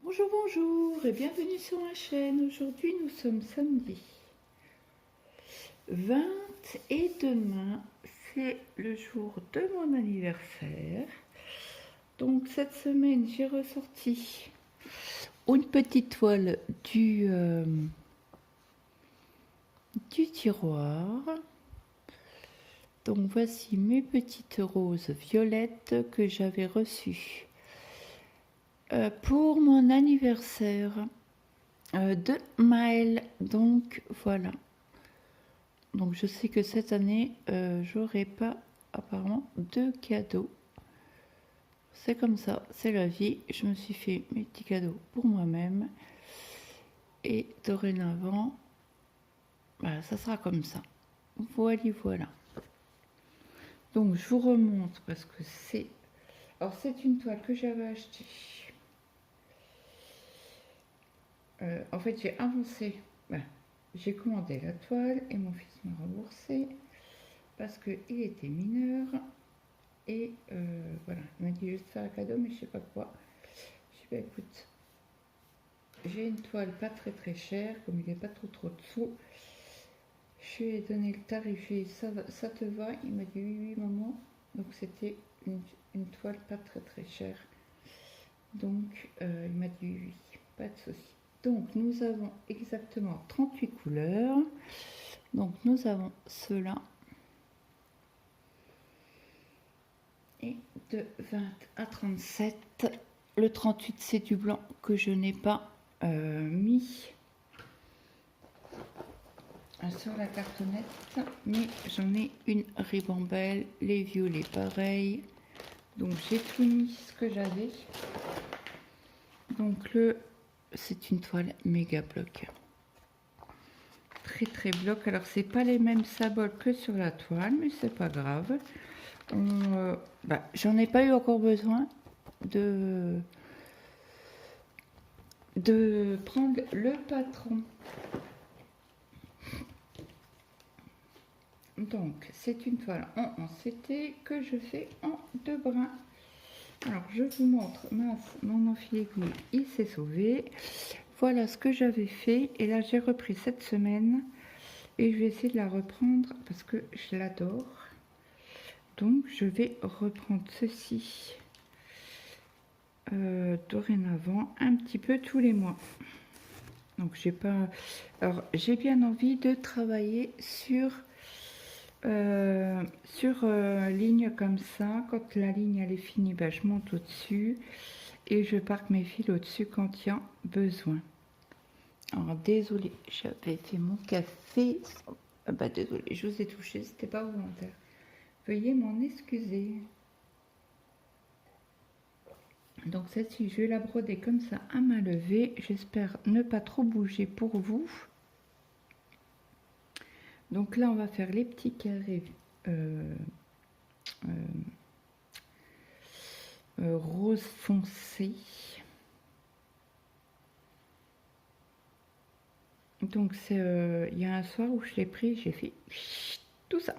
Bonjour, bonjour et bienvenue sur ma chaîne. Aujourd'hui nous sommes samedi 20 et demain c'est le jour de mon anniversaire. Donc cette semaine j'ai ressorti une petite toile du tiroir. Donc voici mes petites roses violettes que j'avais reçues pour mon anniversaire de Maël. Donc voilà. Donc je sais que cette année, j'aurai pas apparemment de cadeaux. C'est comme ça, c'est la vie. Je me suis fait mes petits cadeaux pour moi-même. Et dorénavant, bah, ça sera comme ça. Voilà, voilà. Donc je vous remonte parce que c'est... Alors c'est une toile que j'avais achetée. En fait j'ai avancé. Bah, j'ai commandé la toile et mon fils m'a remboursé parce qu'il était mineur. Et voilà, il m'a dit juste faire un cadeau, mais je sais pas quoi. Je dis bah écoute, j'ai une toile pas très chère, comme il n'est pas trop dessous. Je lui ai donné le tarif, je lui ai dit ça te va? Il m'a dit oui maman. Donc c'était une toile pas très chère. Donc il m'a dit oui, pas de souci. Donc nous avons exactement 38 couleurs. Donc nous avons cela. Et de 20 à 37. Le 38 c'est du blanc que je n'ai pas mis sur la cartonnette, mais j'en ai une ribambelle, les violets pareil. Donc j'ai tout mis ce que j'avais. Donc c'est une toile méga bloc. Très bloc. Alors c'est pas les mêmes symboles que sur la toile, mais c'est pas grave. J'en ai pas eu encore besoin de prendre le patron. Donc c'est une toile en 11CT que je fais en 2 brins. Alors je vous montre, mince, mon enfile-aiguille il s'est sauvé. Voilà ce que j'avais fait et là j'ai repris cette semaine et je vais essayer de la reprendre parce que je l'adore. Donc je vais reprendre ceci dorénavant un petit peu tous les mois. Donc j'ai pas, alors j'ai bien envie de travailler sur ligne comme ça. Quand la ligne elle est finie, bah, je monte au dessus et je parque mes fils au dessus quand il y a besoin. Alors désolée, j'avais fait mon café. Désolée, je vous ai touché, c'était pas volontaire, veuillez m'en excuser. Donc celle-ci je vais la broder comme ça à main levée, j'espère ne pas trop bouger pour vous. Donc là on va faire les petits carrés rose foncé. Donc il y a un soir où je l'ai pris, j'ai fait tout ça.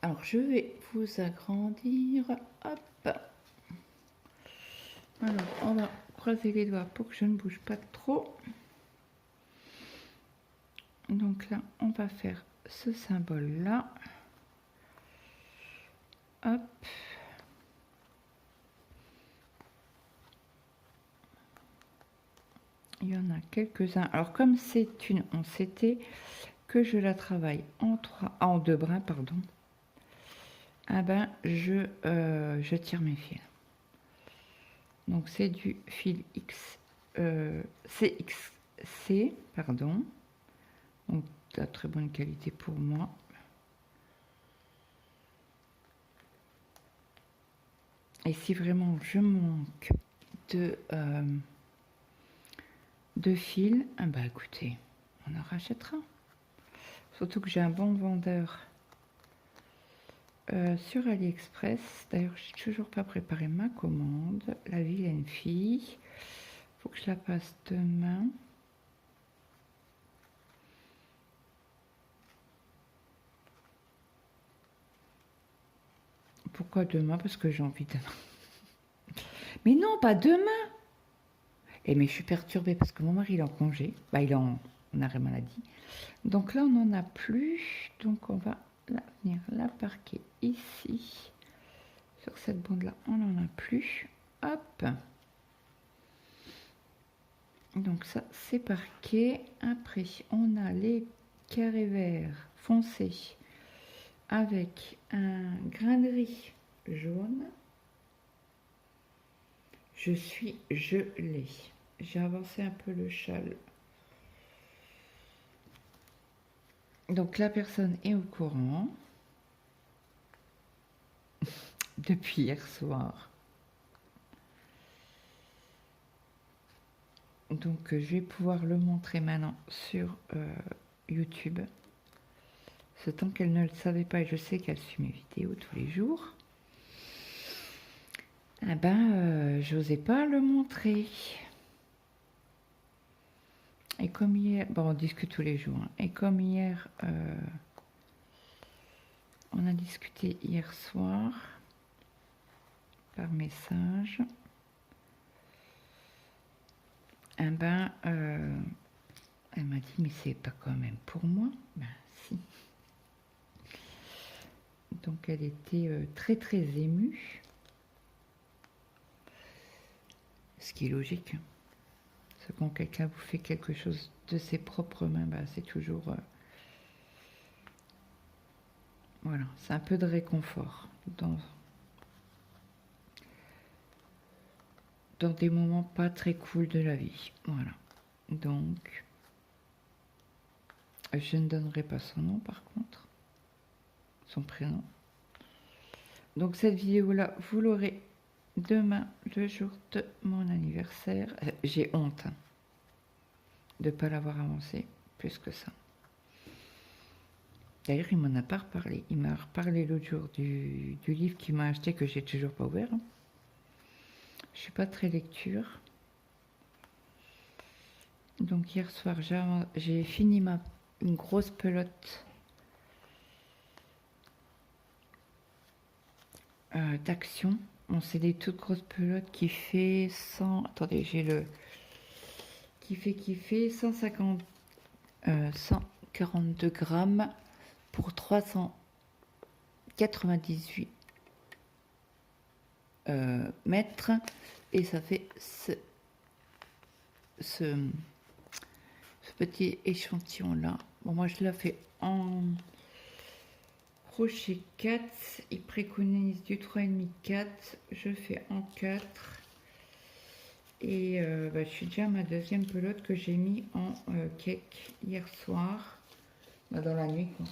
Alors je vais vous agrandir, hop. Alors on va croiser les doigts pour que je ne bouge pas trop. Donc là on va faire ce symbole là, hop. Il y en a quelques-uns. Alors comme c'est une 11CT, que je la travaille en 2 brins, pardon. Ah ben je tire mes fils. Donc c'est du fil CXC, pardon. Donc de très bonne qualité pour moi. Et si vraiment je manque de fil, ah bah écoutez, on en rachètera. Surtout que j'ai un bon vendeur sur AliExpress. D'ailleurs, j'ai toujours pas préparé ma commande. La vilaine fille. Faut que je la passe demain. Pourquoi demain? Parce que j'ai envie demain. Mais non, pas demain. Et mais je suis perturbée parce que mon mari il est en congé, bah, il est en arrêt maladie. Donc là on n'en a plus, donc on va venir la parquer ici. Sur cette bande là on n'en a plus. Hop. Donc ça c'est parqué. Après on a les carrés verts foncés avec un grain de riz jaune. Je suis gelée. J'ai avancé un peu le châle. Donc la personne est au courant depuis hier soir. Donc je vais pouvoir le montrer maintenant sur YouTube. Ce temps qu'elle ne le savait pas, et je sais qu'elle suit mes vidéos tous les jours. Eh ben, j'osais pas le montrer. Et comme hier, bon, on discute tous les jours. Hein, et comme hier, on a discuté hier soir par message. Eh ben, elle m'a dit, mais c'est pas quand même pour moi. Ben, si. Donc, elle était très, très émue. Ce qui est logique. Hein. Parce que quand quelqu'un vous fait quelque chose de ses propres mains, ben, c'est toujours... voilà, c'est un peu de réconfort dans des moments pas très cool de la vie. Voilà. Donc, je ne donnerai pas son nom par contre, son prénom. Donc cette vidéo-là, vous l'aurez demain, le jour de mon anniversaire. J'ai honte hein, de ne pas l'avoir avancé plus que ça. D'ailleurs, il m'en a pas reparlé. Il m'a reparlé l'autre jour du livre qu'il m'a acheté que j'ai toujours pas ouvert. Hein. Je suis pas très lecture. Donc hier soir, j'ai fini une grosse pelote d'action. Bon, c'est des toutes grosses pelotes qui fait 100... Attendez, j'ai le... Qui fait 150... 142 grammes pour 398 mètres. Et ça fait ce petit échantillon là. Bon, moi je la fais en crochet 4. Il préconise du 3,5 4. Je fais en 4. Et je suis déjà à ma deuxième pelote que j'ai mis en cake hier soir. Bah, dans la nuit quoi.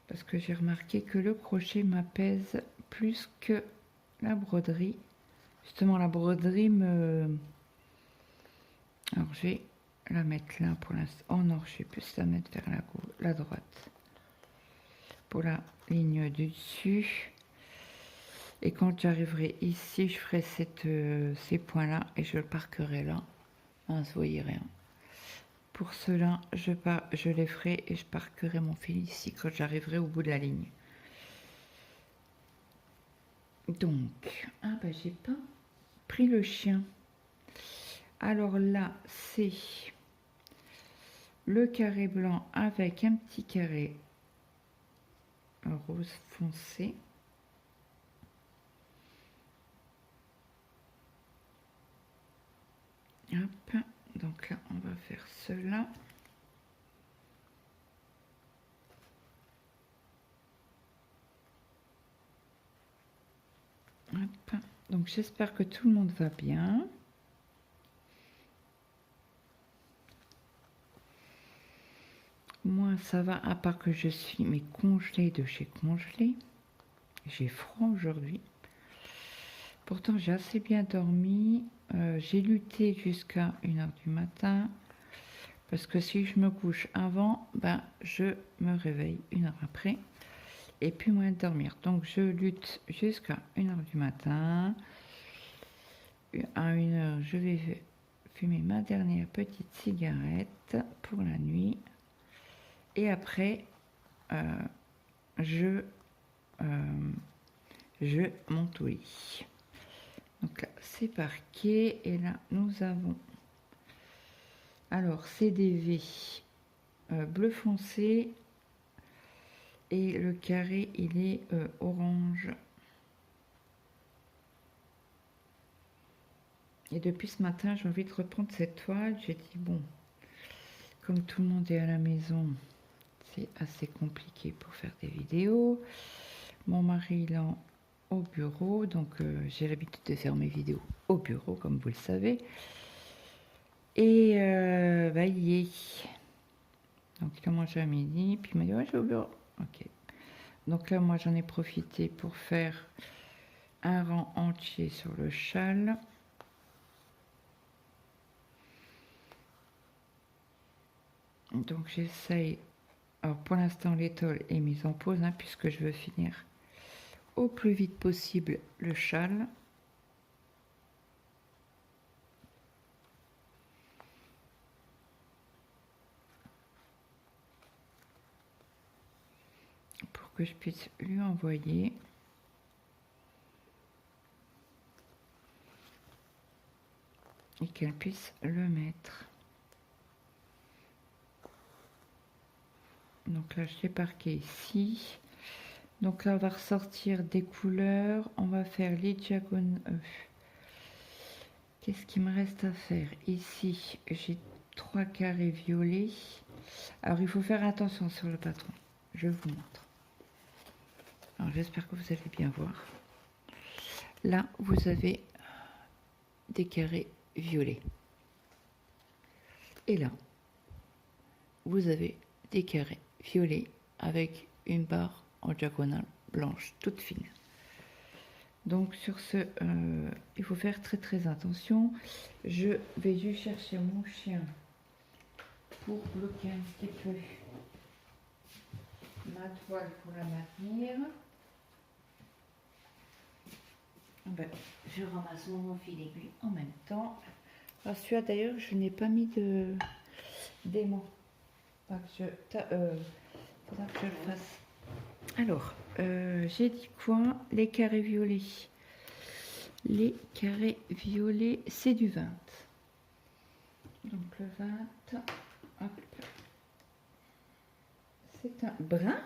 Parce que j'ai remarqué que le crochet m'apaise plus que la broderie. Justement la broderie me... Alors je vais la mettre là pour l'instant. Oh non, je vais plus la mettre vers la droite. Pour la ligne du dessus. Et quand j'arriverai ici, je ferai ces points là et je le parquerai là. Hein, vous voyez rien. Pour cela, je les ferai et je parquerai mon fil ici quand j'arriverai au bout de la ligne. Donc, ah bah j'ai pas pris le chien. Alors là, c'est le carré blanc avec un petit carré rose foncé. Hop, donc là, on va faire cela. Hop, donc j'espère que tout le monde va bien. Moi, ça va, à part que je suis mais congelée de chez congelée. J'ai froid aujourd'hui. Pourtant, j'ai assez bien dormi. J'ai lutté jusqu'à 1h du matin. Parce que si je me couche avant, ben, je me réveille 1h après. Et puis moins de dormir. Donc, je lutte jusqu'à 1h du matin. À 1h, je vais fumer ma dernière petite cigarette pour la nuit. Et après, je monte au lit. Donc là, c'est parquet. Et là, nous avons... Alors, c'est des V bleu foncé. Et le carré, il est orange. Et depuis ce matin, j'ai envie de reprendre cette toile. J'ai dit, bon, comme tout le monde est à la maison, c'est assez compliqué pour faire des vidéos. Mon mari, il est au bureau, donc j'ai l'habitude de faire mes vidéos au bureau, comme vous le savez. Et bah, il y est. Donc il a mangé à midi, puis il m'a dit, ouais, je vais au bureau. Ok. Donc là, moi, j'en ai profité pour faire un rang entier sur le châle. Donc j'essaye, alors pour l'instant l'étole est mise en pause, hein, puisque je veux finir au plus vite possible le châle. Pour que je puisse lui envoyer. Et qu'elle puisse le mettre. Donc là, je l'ai parqué ici. Donc là, on va ressortir des couleurs. On va faire les diagonales. Qu'est-ce qu'il me reste à faire? Ici, j'ai 3 carrés violets. Alors, il faut faire attention sur le patron. Je vous montre. Alors, j'espère que vous allez bien voir. Là, vous avez des carrés violets. Et là, vous avez des carrés violets avec une barre en diagonale blanche, toute fine. Donc sur ce, il faut faire très très attention. Je vais juste chercher mon chien pour bloquer un petit peu ma toile pour la maintenir. Ben, je ramasse mon fil aiguille en même temps. Alors celui-là d'ailleurs, je n'ai pas mis de d'aimant. Faudra que je le fasse. Alors, j'ai dit quoi? Les carrés violets. Les carrés violets, c'est du 20. Donc le 20, hop. C'est un brun.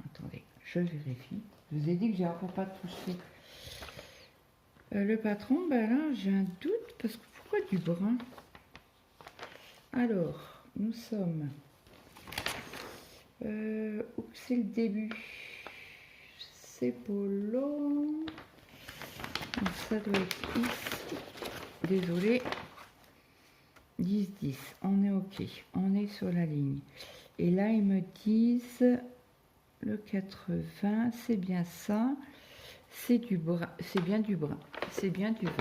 Attendez, je vérifie. Je vous ai dit que j'ai encore pas touché. Le patron, ben là, j'ai un doute parce que pourquoi du brun? Alors, nous sommes... où c'est le début? C'est polo. Donc ça doit être ici. Désolé. 10-10. On est OK. On est sur la ligne. Et là, ils me disent le 80. C'est bien ça. C'est du brun. C'est bien du brun. C'est bien du 20.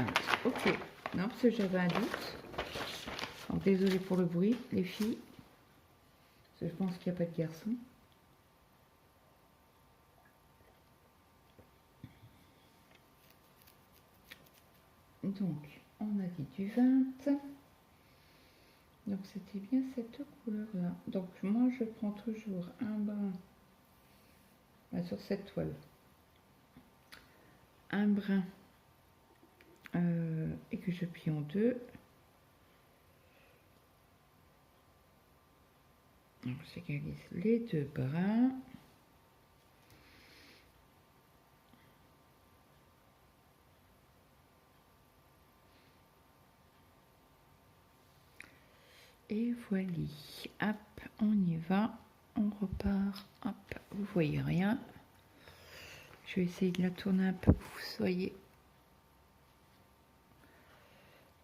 OK. Non, parce que j'avais un doute. Donc, désolé pour le bruit, les filles. Parce que je pense qu'il n'y a pas de garçon. Donc, on a dit du 20. Donc, c'était bien cette couleur-là. Donc, moi, je prends toujours un brun sur cette toile. Un brun et que je plie en deux. Donc, j'égalise les deux bruns. Et voilà, hop, on y va, on repart, hop, vous voyez rien. Je vais essayer de la tourner un peu pour que vous soyez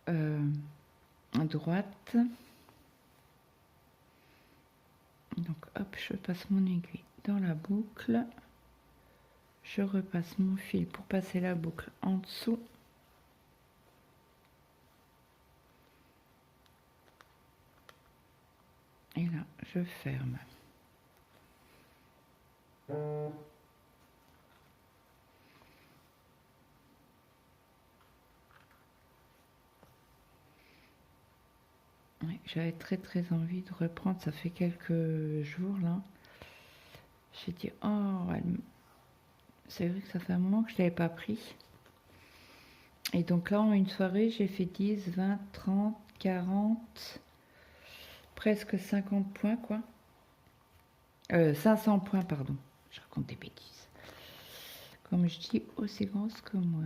à droite. Donc hop, je passe mon aiguille dans la boucle. Je repasse mon fil pour passer la boucle en dessous. Et là, je ferme. Ouais, j'avais très envie de reprendre, ça fait quelques jours là. J'ai dit, oh, C'est vrai que ça fait un moment que je ne l'avais pas pris. Et donc là, en une soirée, j'ai fait 10, 20, 30, 40, presque 50 points, quoi. 500 points, pardon. Je raconte des bêtises. Comme je dis, aussi grosse que moi.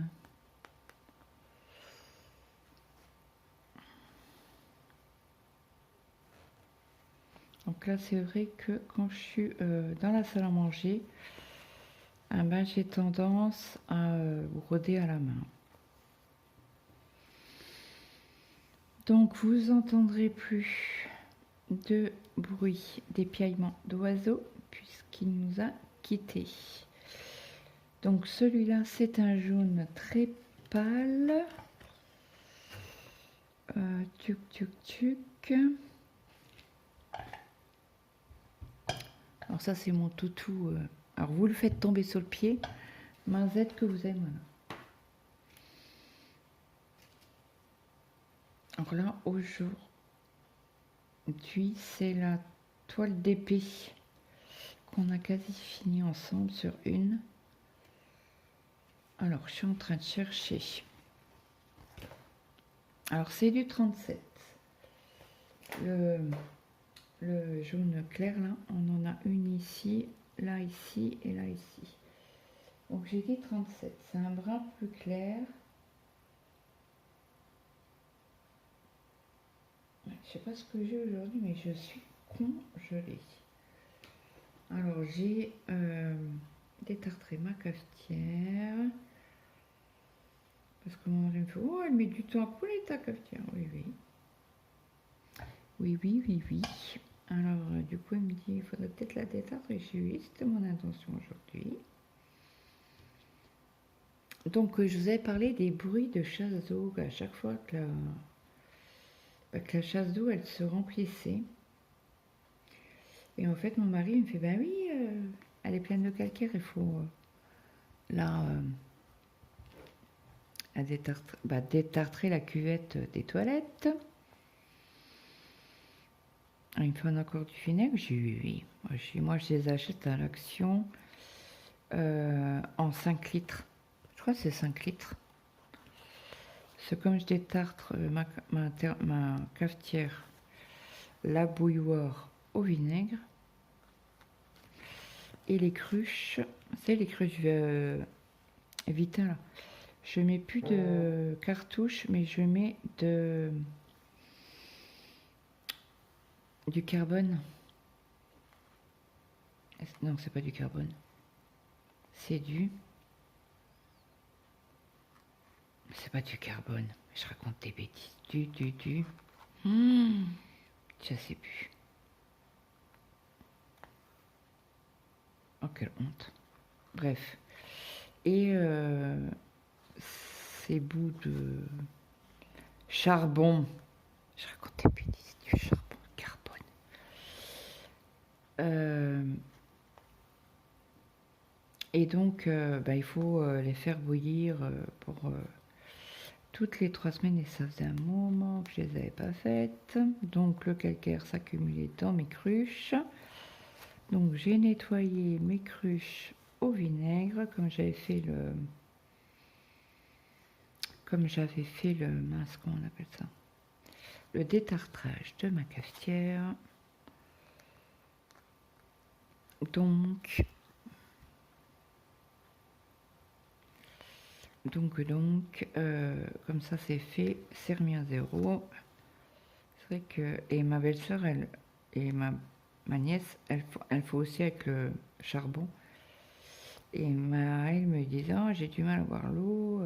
Donc là, c'est vrai que quand je suis dans la salle à manger, ah ben, j'ai tendance à broder à la main. Donc vous entendrez plus de bruit des piaillements d'oiseaux puisqu'il nous a quittés. Donc celui-là, c'est un jaune très pâle. Tuc, tuc, tuc. Alors ça, c'est mon toutou. Alors vous le faites tomber sur le pied. Mazette que vous aimez. Alors là, aujourd'hui, c'est la toile d'épée qu'on a quasi fini ensemble sur une. Alors, je suis en train de chercher. Alors, c'est du 37. Le jaune clair, là, on en a une ici et là, ici. Donc, j'ai dit 37. C'est un brin plus clair. Je ne sais pas ce que j'ai aujourd'hui, mais je suis congelée. Alors, j'ai détartré ma cafetière. Parce que mon mari me fait, oh, elle met du temps à couler ta cafetière. Oui, oui. Oui. Alors, du coup, elle me dit, il faudrait peut-être la détartrer. J'ai oui, c'était mon intention aujourd'hui. Donc, je vous avais parlé des bruits de chasse d'eau à chaque fois que la chasse d'eau, elle se remplissait. Et en fait, mon mari me fait, ben oui, elle est pleine de calcaire, il faut détartrer la cuvette des toilettes. Il me faut encore du vinaigre. J'ai dit oui. Moi, je les achète à l'Action en 5 litres. Je crois que c'est 5 litres. C'est comme je détartre ma cafetière, la bouilloire au vinaigre. Et les cruches, c'est les cruches Vita là. Je mets plus de cartouches, mais je mets du carbone. Non, c'est pas du carbone. C'est pas du carbone. Je raconte des bêtises. Je sais plus. Oh, quelle honte. Bref. Et ces bouts de charbon. Je raconte des bêtises. Du charbon de carbone. Et donc, il faut les faire bouillir pour toutes les 3 semaines. Et ça faisait un moment que je les avais pas faites. Donc, le calcaire s'accumulait dans mes cruches. Donc, j'ai nettoyé mes cruches au vinaigre, comme j'avais fait le mince, comment on appelle ça, le détartrage de ma cafetière. Donc, comme ça c'est fait, c'est remis à zéro. C'est vrai que, et ma belle-sœur, et ma nièce, elle fait aussi avec le charbon. Et elle me disait, oh, j'ai du mal à boire l'eau.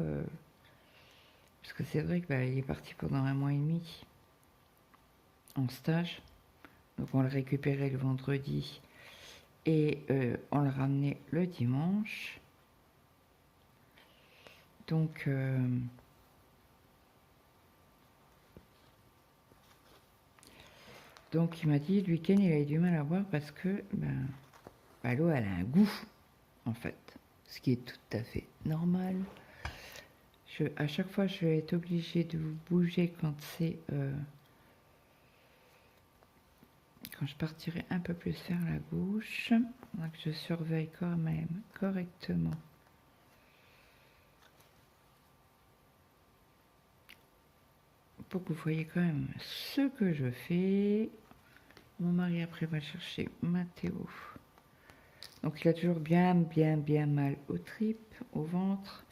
Parce que c'est vrai qu'il est parti pendant 1 mois et demi en stage. Donc on le récupérait le vendredi et on le ramenait le dimanche. Donc il m'a dit le week-end il avait du mal à boire parce que l'eau elle a un goût en fait, ce qui est tout à fait normal. À chaque fois je vais être obligée de vous bouger quand je partirai un peu plus vers la gauche. Donc je surveille quand même correctement pour que vous voyez quand même ce que je fais. Mon mari après va chercher Mathéo. Donc il a toujours bien mal aux tripes, au ventre.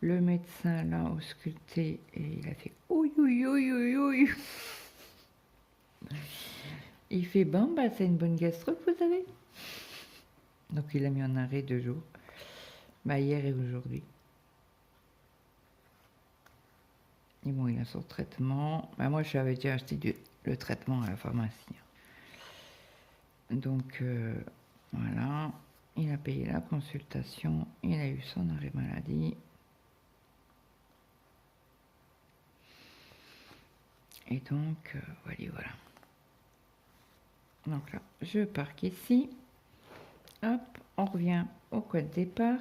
Le médecin l'a ausculté et il a fait ouïe ouïe ouïe ouïe ouïe. Il fait bon, bah c'est une bonne gastro que vous avez. Donc il a mis en arrêt 2 jours. Bah hier et aujourd'hui. Et bon, il a son traitement. Bah, moi, je lui avais déjà acheté le traitement à la pharmacie. Donc, voilà. Il a payé la consultation. Il a eu son arrêt maladie. Et donc, voilà. Donc là, je parque ici. Hop, on revient au code départ.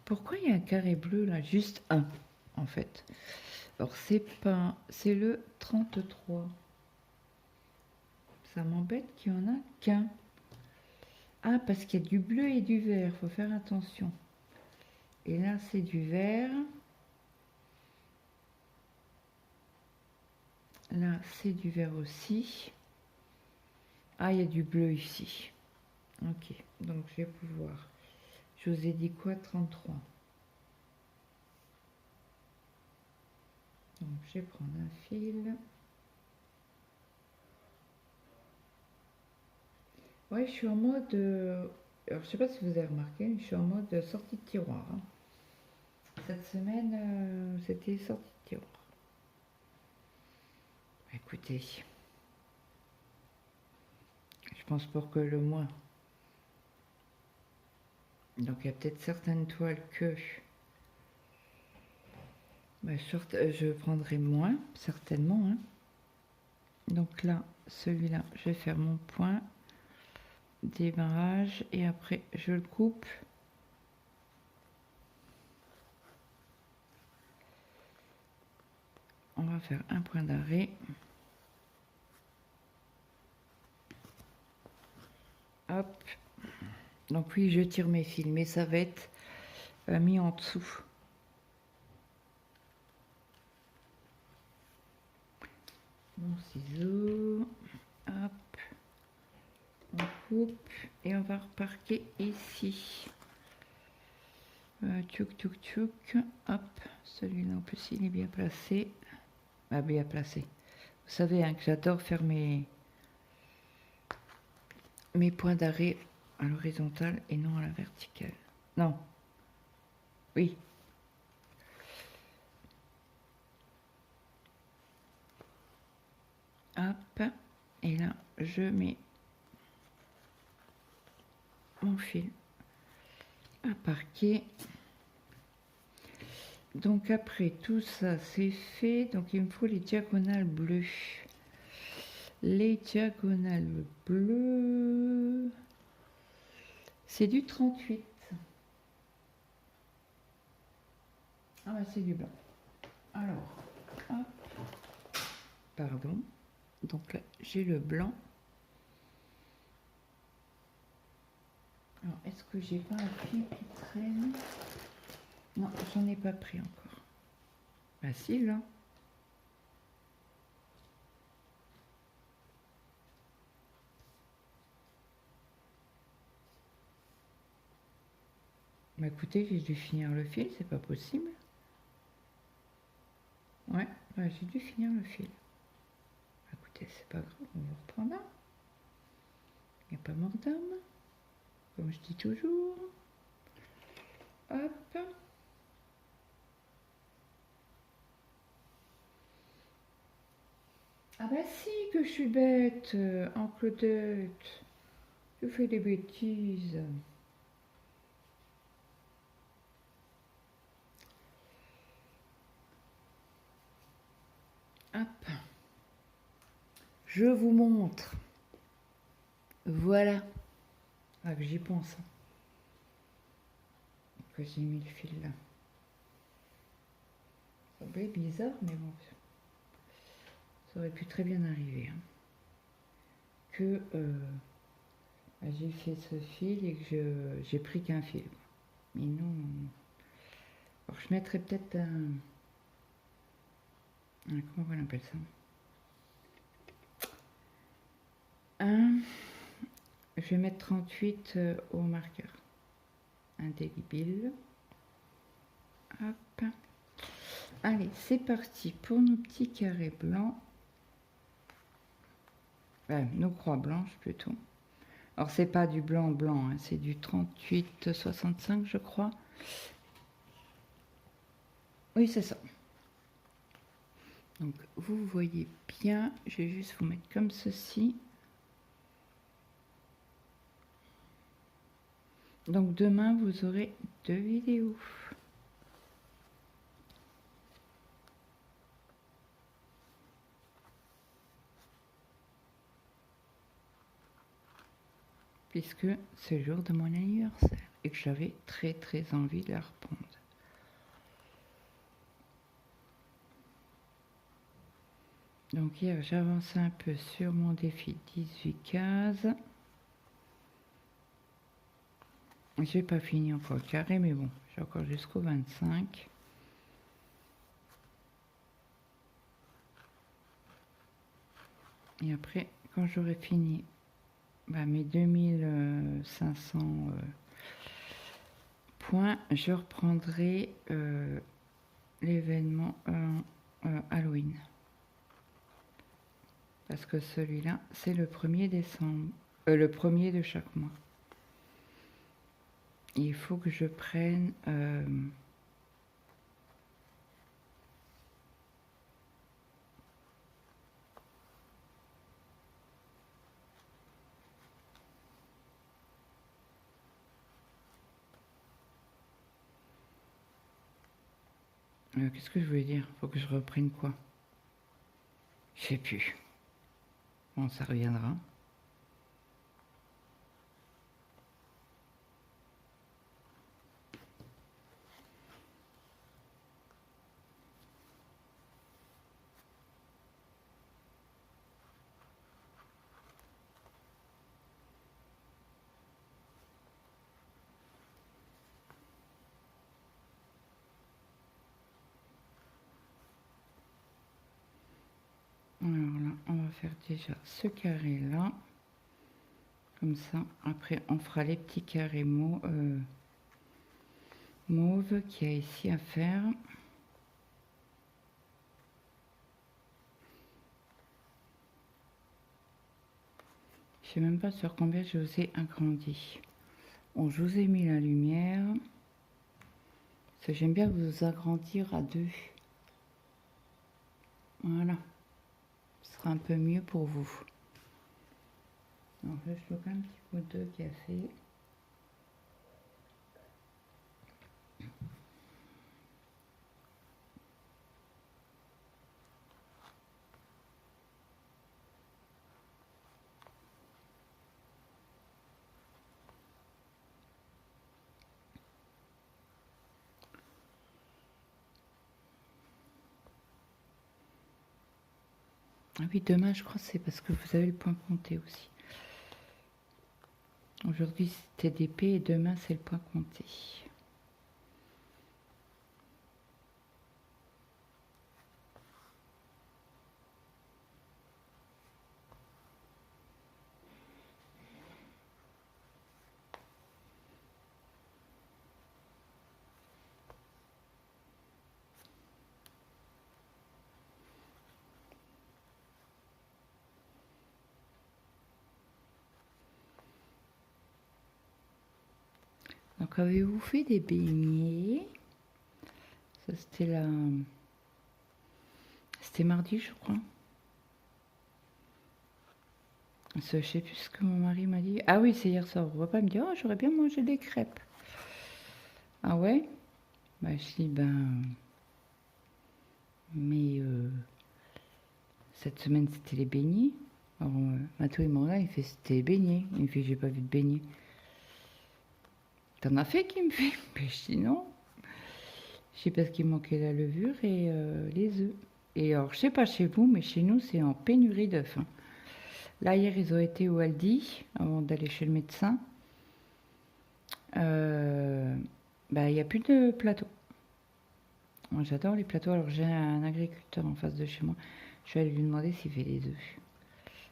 Pourquoi il y a un carré bleu là? Juste un, en fait. Alors, c'est le 33. Ça m'embête qu'il n'y en a qu'un. Ah, parce qu'il y a du bleu et du vert, il faut faire attention. Et là, c'est du vert. Là, c'est du vert aussi. Ah, il y a du bleu ici. Ok, donc je vais pouvoir... Je vous ai dit quoi? 33. Donc, je vais prendre un fil. Ouais, je suis en mode... alors, je sais pas si vous avez remarqué, je suis en mode sortie de tiroir. Hein. Cette semaine, c'était sortie de tiroir. Écoutez, je pense pour que le moins. Donc, il y a peut-être certaines toiles que je prendrai moins, certainement. Hein. Donc là, celui-là, je vais faire mon point. Démarrage et après je le coupe. On va faire un point d'arrêt. Hop. Donc oui, je tire mes fils, mais ça va être mis en dessous. Mon ciseau. Hop. On coupe et on va reparquer ici. Tchouk tchouk tchouk. Hop. Celui-là en plus il est bien placé. Ah, bien placé. Vous savez hein, que j'adore faire mes points d'arrêt à l'horizontale et non à la verticale. Non. Oui. Hop. Et là, je mets mon fil à parquer. Donc après tout ça c'est fait, donc il me faut les diagonales bleues. Les diagonales bleues, c'est du 38. Ah bah c'est du blanc. Alors, hop, pardon. Donc là j'ai le blanc. Alors est-ce que j'ai pas un fil qui traîne? Non, j'en ai pas pris encore. Bah si, là. Bah écoutez, j'ai dû finir le fil, c'est pas possible. Ouais, bah, j'ai dû finir le fil. Bah, écoutez, c'est pas grave, on va reprendre. Il n'y a pas mort d'âme, comme je dis toujours. Hop. Ah bah si que je suis bête, en Claudette. Je fais des bêtises. Hop. Je vous montre. Voilà. Ah que j'y pense. Que j'ai mis le fil là. Ça semblait bizarre, mais bon. Ça aurait pu très bien arriver. Hein. Que j'ai fait ce fil et que j'ai pris qu'un fil. Mais non. Alors je mettrais peut-être Comment on appelle ça? Je vais mettre 38 au marqueur. Indélébile. Hop. Allez, c'est parti pour nos petits carrés blancs. Nos croix blanches plutôt. Alors c'est pas du blanc blanc, hein, c'est du 38-65 je crois. Oui, c'est ça. Donc vous voyez bien, je vais juste vous mettre comme ceci. Donc demain vous aurez 2 vidéos. Puisque c'est le jour de mon anniversaire et que j'avais très envie de la reprendre. Donc hier j'avançais un peu sur mon défi 18 cases. J'ai pas fini encore le carré mais bon, j'ai encore jusqu'au 25. Et après quand j'aurai fini mes 2500 points, je reprendrai l'événement Halloween. Parce que celui-là, c'est le 1er décembre. Le 1er de chaque mois. Il faut que je prenne... qu'est-ce que je voulais dire? Faut que je reprenne quoi? Je sais plus. Bon, ça reviendra. Alors là, on va faire déjà ce carré là. Comme ça. Après, on fera les petits carrés mauve qu'il y a ici à faire. Je sais même pas sur combien je vous ai agrandi. Bon, je vous ai mis la lumière. Parce que j'aime bien vous agrandir à 2. Voilà. Ce sera un peu mieux pour vous. Donc là, je fais un petit coup de café. Ah oui, demain, je crois que c'est parce que vous avez le point compté aussi. Aujourd'hui, c'était TDP et demain, c'est le point compté. Donc, avez-vous fait des beignets? Ça, c'était C'était mardi, je crois. Je sais plus ce que mon mari m'a dit. Ah oui, c'est hier soir. Au repas, il me dit, oh, j'aurais bien mangé des crêpes. Ah ouais? Je dis, mais cette semaine, c'était les beignets. Alors, Mathieu, il m'en a, il fait, c'était les beignets. Il me fait, j'ai pas vu de beignets. T'en as fait, qu'il me fait? Je dis non. Je sais parce qu'il manquait la levure et les œufs. Et alors, je sais pas chez vous, mais chez nous, c'est en pénurie d'œufs. Hein. Là, hier, ils ont été au Aldi avant d'aller chez le médecin. Il n'y a plus de plateau. Moi, j'adore les plateaux. Alors, j'ai un agriculteur en face de chez moi. Je vais aller lui demander s'il fait des œufs.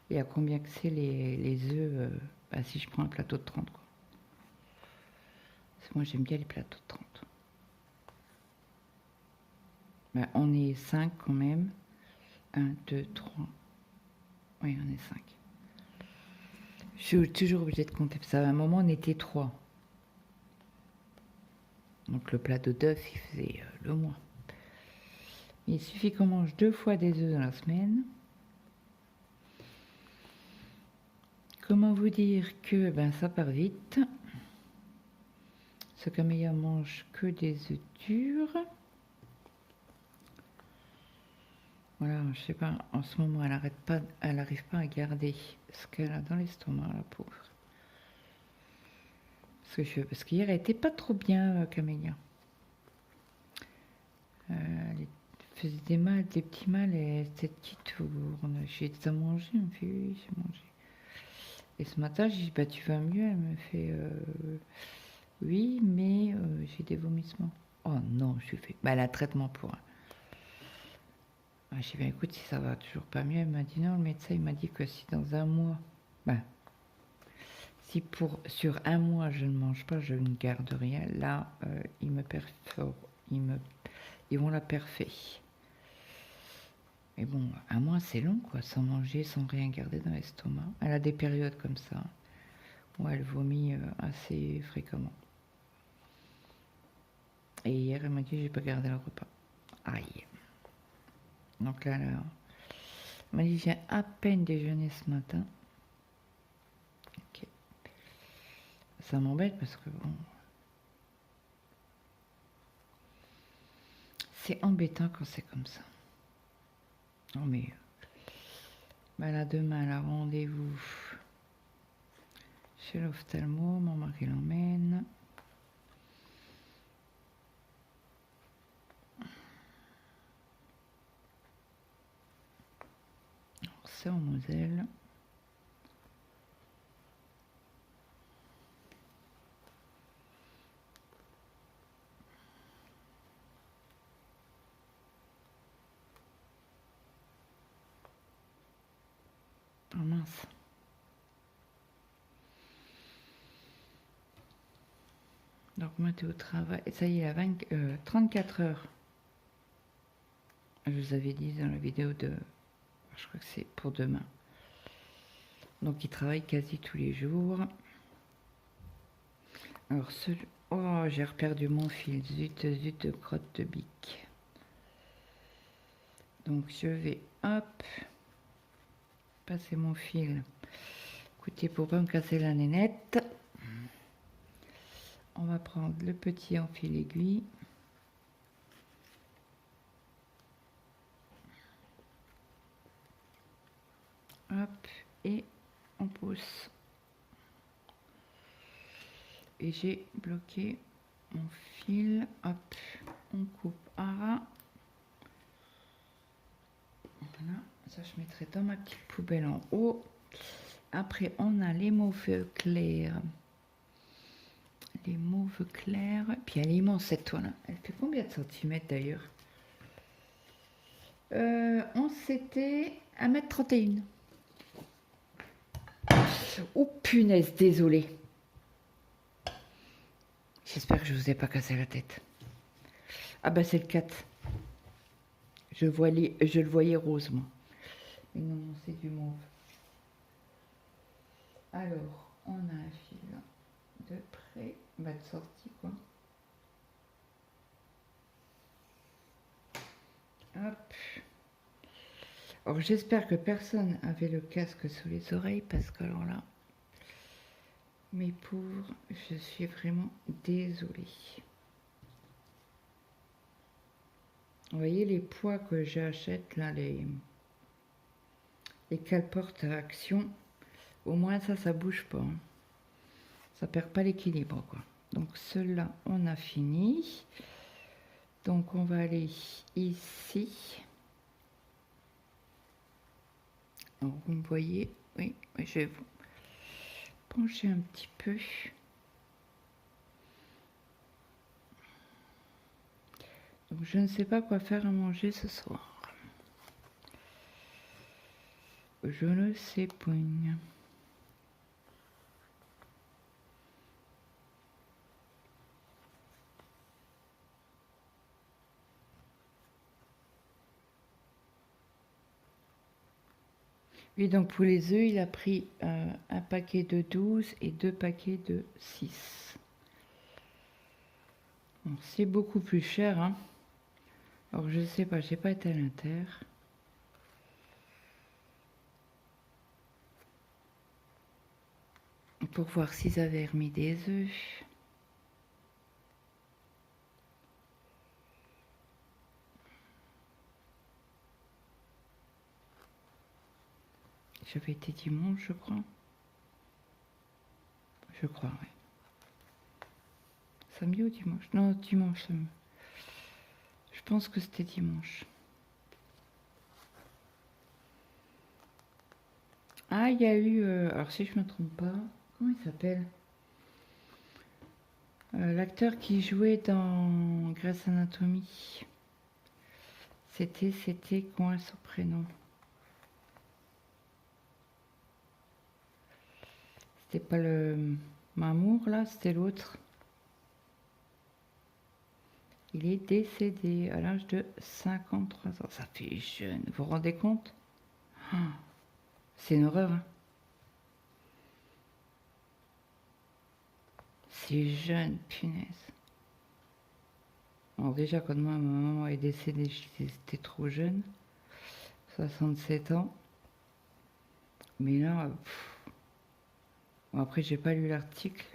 Et à combien que c'est les œufs bah, si je prends un plateau de 30, quoi. Parce que moi, j'aime bien les plateaux de 30. Bah, on est 5 quand même. 1, 2, 3. Oui, on est 5. Je suis toujours obligée de compter. Ça, à un moment, on était 3. Donc, le plateau d'œufs, il faisait le mois. Il suffit qu'on mange 2 fois des œufs dans la semaine. Comment vous dire que ben, ça part vite. Ce camélia mange que des œufs durs. Voilà, je sais pas, en ce moment, elle n'arrive pas à garder ce qu'elle a dans l'estomac, la pauvre. Parce qu'hier, elle était pas trop bien, Camélia. Elle faisait des petits mal, et cette qui tourne. J'ai dit, t'as mangé? Elle me fait, oui, j'ai mangé. Et ce matin, j'ai dit, bah, tu vas mieux? Elle me fait, oui, mais j'ai des vomissements. Oh non, je lui fais, bah, elle a un traitement pour. J'ai dit, bah, écoute, si ça va toujours pas mieux, elle m'a dit, non, le médecin, il m'a dit que si dans un mois, bah, si sur un mois je ne mange pas, je ne garde rien, là, ils me perforent, ils vont la perfer. Mais bon, un mois c'est long, quoi, sans manger, sans rien garder dans l'estomac. Elle a des périodes comme ça, où elle vomit assez fréquemment. Et hier, elle m'a dit, j'ai pas gardé le repas. Aïe. Donc là, elle m'a dit, j'ai à peine déjeuné ce matin. Ok. Ça m'embête parce que bon, c'est embêtant quand c'est comme ça. Non mais, ben là demain, elle a rendez-vous chez l'ophtalmo, mon mari l'emmène. C'est en Moselle. Oh mince. Donc moi, tu es au travail. Ça y est, 34 heures. Je vous avais dit dans la vidéo de... Je crois que c'est pour demain. Donc il travaille quasi tous les jours. Alors, oh, j'ai reperdu mon fil. Zut, zut, crotte de bique. Donc je vais, hop, passer mon fil. Écoutez, pour pas me casser la nénette, on va prendre le petit en fil aiguille. Hop, et on pousse. Et j'ai bloqué mon fil. Hop, on coupe à ras. Voilà, ça je mettrai dans ma petite poubelle en haut. Après, on a les mauves clairs. Les mauves clairs. Puis elle est immense cette toile. Elle fait combien de centimètres d'ailleurs? On s'était 1,31 m. Oh punaise, désolée. J'espère que je vous ai pas cassé la tête. Ah bah c'est le 4. Je le voyais rose, moi. Mais non, non, c'est du mauve. Alors, on a un fil de près, bah de sortie, quoi. Hop. Alors, j'espère que personne avait le casque sous les oreilles, parce que alors là, mes pauvres, je suis vraiment désolée. Vous voyez les poids que j'achète là, les cale-portes à action, au moins ça bouge pas. Hein. Ça perd pas l'équilibre, quoi. Donc ceux-là, on a fini. Donc on va aller ici. Alors, vous me voyez, oui, je vais vous pencher un petit peu. Donc Donc je ne sais pas quoi faire à manger ce soir. Je ne sais point. Oui, donc pour les œufs, il a pris un paquet de 12 et 2 paquets de 6. C'est beaucoup plus cher, hein. Alors je sais pas, j'ai pas été à l'Inter. Pour voir s'ils avaient remis des œufs. J'avais été dimanche, je crois. Je crois, oui. Samedi ou dimanche? Non, dimanche. Je pense que c'était dimanche. Ah, il y a eu... alors si je me trompe pas, comment il s'appelle? L'acteur qui jouait dans Grey's Anatomy. C'était comment est son prénom? C'était pas le Mamour là, c'était l'autre. Il est décédé à l'âge de 53 ans. Ça fait jeune, vous vous rendez compte? Oh, c'est une horreur, hein. C'est jeune, punaise. Alors déjà, quand moi, ma maman est décédée, j'étais trop jeune. 67 ans. Mais là, bon, après, j'ai pas lu l'article.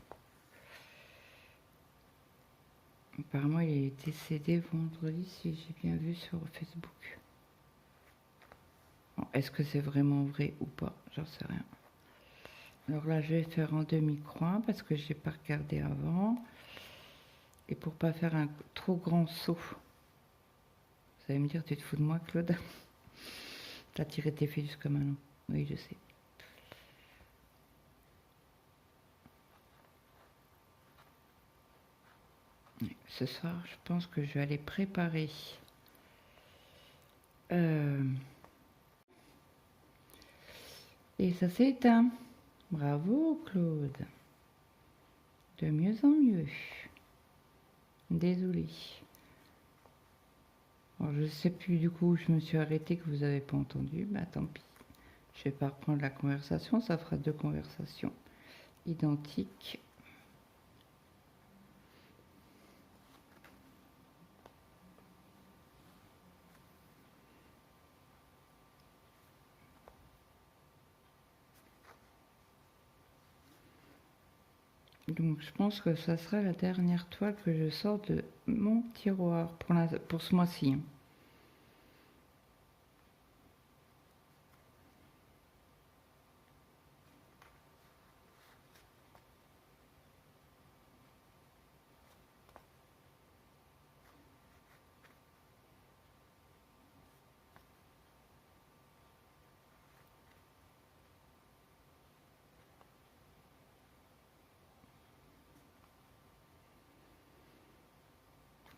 Apparemment, il est décédé vendredi, si j'ai bien vu sur Facebook. Bon, est-ce que c'est vraiment vrai ou pas? J'en sais rien. Alors là, je vais faire en demi-croix parce que j'ai pas regardé avant. Et pour pas faire un trop grand saut. Vous allez me dire, tu te fous de moi, Claude? T'as tiré tes fils jusqu'à maintenant. Oui, je sais. Ce soir, je pense que je vais aller préparer et ça s'est éteint. Bravo, Claude. De mieux en mieux. Désolée. Alors, je sais plus du coup où je me suis arrêtée que vous n'avez pas entendu. Bah tant pis. Je vais pas reprendre la conversation. Ça fera 2 conversations identiques. Donc je pense que ça sera la dernière toile que je sors de mon tiroir pour ce mois-ci.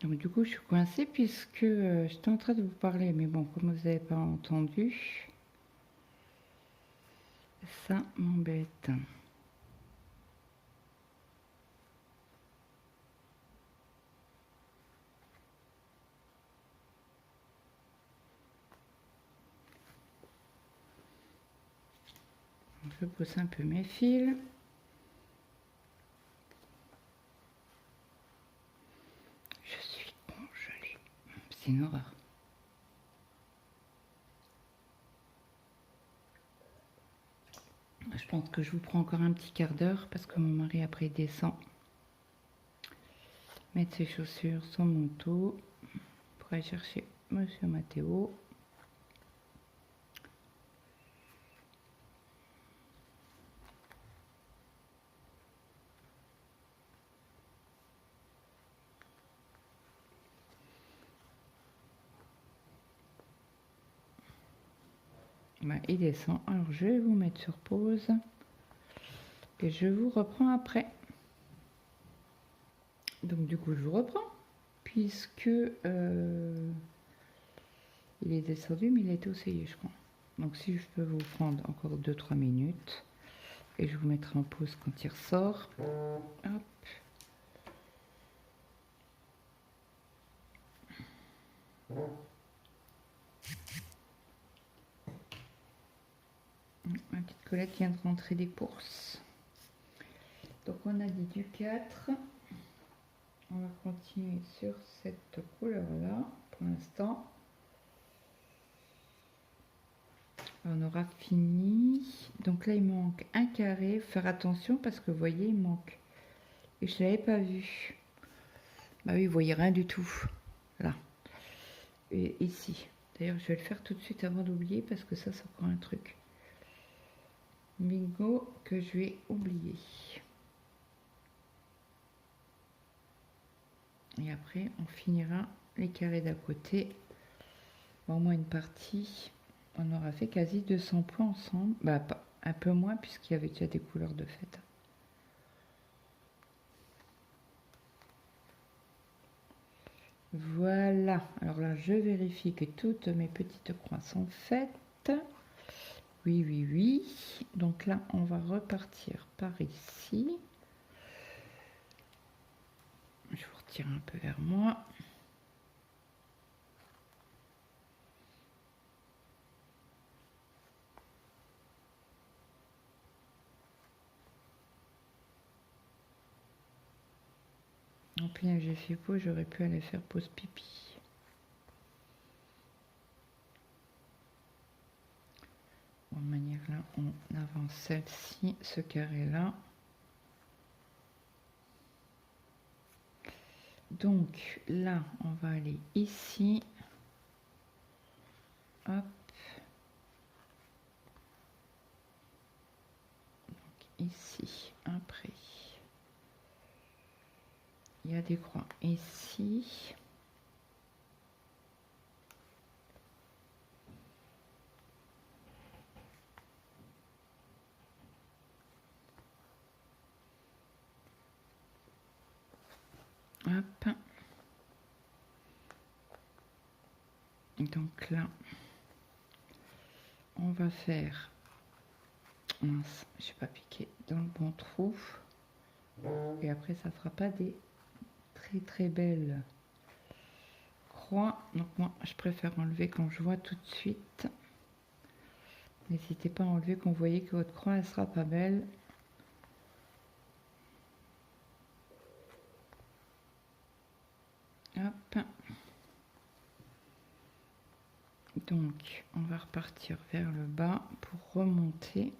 Donc du coup je suis coincée puisque j'étais en train de vous parler, mais bon, comme vous n'avez pas entendu, ça m'embête. Je pousse un peu mes fils. Je suis congelée. C'est une horreur. Je pense que je vous prends encore un petit quart d'heure parce que mon mari après descend mettre ses chaussures, son manteau pour aller chercher Monsieur Mathéo. Ben, il descend. Alors je vais vous mettre sur pause et je vous reprends après. Donc du coup je vous reprends puisque il est descendu, mais il a été essayé, je crois. Donc si je peux vous prendre encore 2-3 minutes, et je vous mettrai en pause quand il ressort. Hop. Ma petite Colette vient de rentrer des courses. Donc on a dit du 4. On va continuer sur cette couleur-là pour l'instant. On aura fini. Donc là, il manque un carré. Faire attention parce que vous voyez, il manque. Et je ne l'avais pas vu. Bah oui, vous voyez rien du tout. Là. Et ici. D'ailleurs, je vais le faire tout de suite avant d'oublier parce que ça, c'est encore un truc. Bingo que je vais oublier. Et après, on finira les carrés d'à côté. Au moins une partie. On aura fait quasi 200 points ensemble. Bah, un peu moins puisqu'il y avait déjà des couleurs de fête. Voilà. Alors là, je vérifie que toutes mes petites croix sont faites. Oui, oui, oui. Donc là, on va repartir par ici. Je vous retire un peu vers moi. En plus, j'ai fait pause, j'aurais pu aller faire pause pipi. De manière là, on avance celle-ci, ce carré-là. Donc là, on va aller ici. Hop. Donc ici, après. Il y a des croix ici. Hop. Donc là, on va faire... Mince, je n'ai pas piqué dans le bon trou. Et après, ça ne fera pas des très très belles croix. Donc moi, je préfère enlever quand je vois tout de suite. N'hésitez pas à enlever quand vous voyez que votre croix, elle sera pas belle. Hop. Donc, on va repartir vers le bas pour remonter.